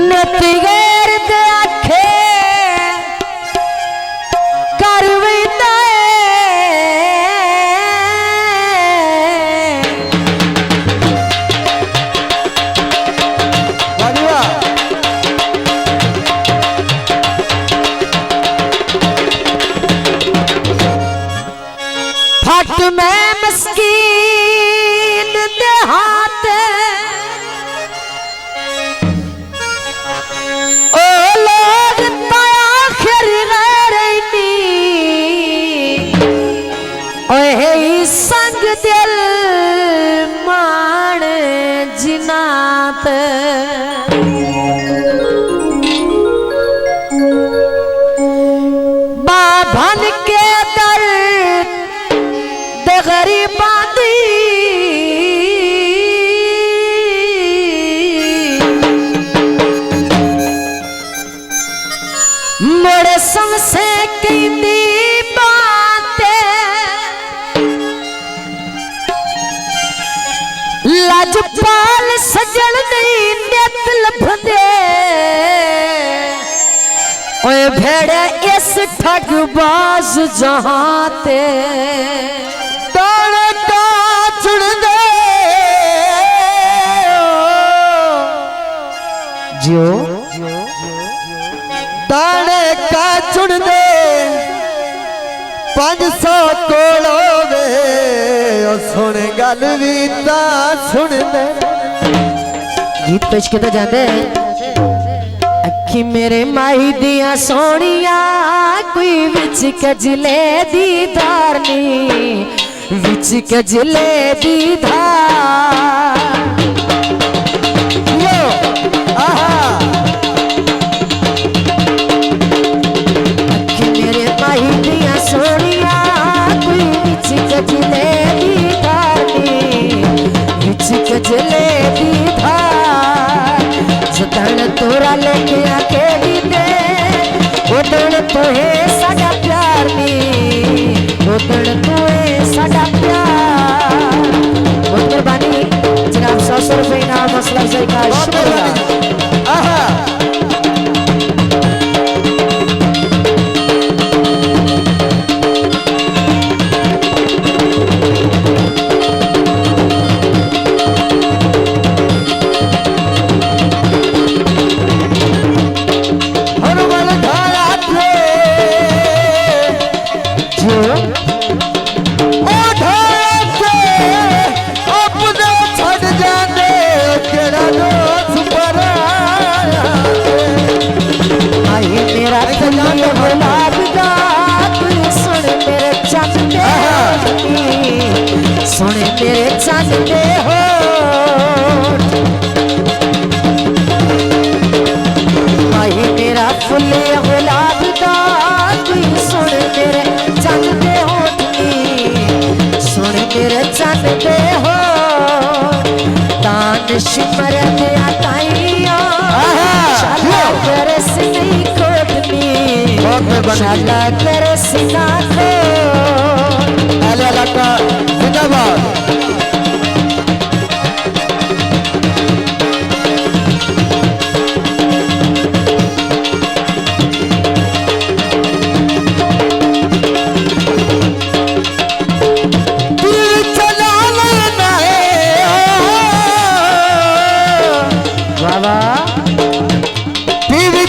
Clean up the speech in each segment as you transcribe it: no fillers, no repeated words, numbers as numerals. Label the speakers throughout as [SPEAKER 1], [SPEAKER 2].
[SPEAKER 1] नतीगेर दे आखे करविता फट में मस्कीन दे हाथ ओ लोग आखिर गैरनी ओए संग दिल मान जिनात बाभन के दर्द गरीबादी मोड़े समसे कहती बातें लाजपाल सजल नहीं नित लभदे ओए भेड़े इस ठगबाज जहां ते जो
[SPEAKER 2] दाने का चुन दे 500 कोलो वे सुन गल भी ता सुन दे।
[SPEAKER 1] गीत पेश किया जाते अखी मेरे माही दिया सोनिया कोई विच कजले दी धारनी विच कजले दी धार तोरा लेके अकेली दे उदण तो है साडा प्यार नी उदण तो है साडा प्यार। बहुत मेहरबानी जनाब 100 रुपये इनाम मसला से का शुक्रिया। सुने तेरे चंद दे हो माही मेरा फुले गुलाब दा सुन तेरे चंद दे हो सुन तेरे चंद दे हो तान शिमर दे ताइया शाला कर सिनी कोटनी शाला कर सिना को
[SPEAKER 2] अले लका जिंदाबाद।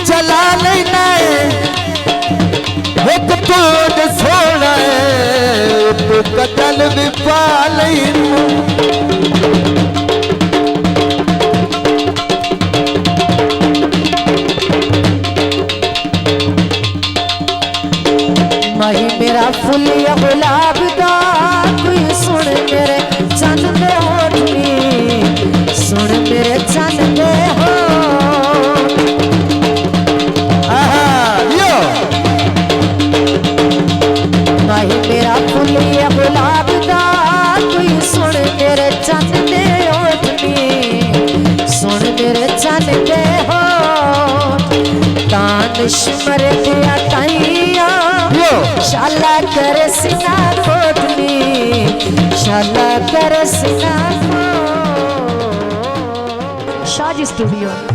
[SPEAKER 2] चला लेना एक तो सोना है कतल भी पा
[SPEAKER 1] माही मेरा फुल या गुलाब दा कोई सुन मेरे चंद दे होठनी सुन मेरे चंद दे हो माही मेरा फुल या गुलाब दा कोई सुन मेरे चंद दे होठनी सुन मेरे चंद दे हो तान शिमर दिया ताइया शाला कर सिना कोटनी शाला कर सिना को राज स्टूडियो।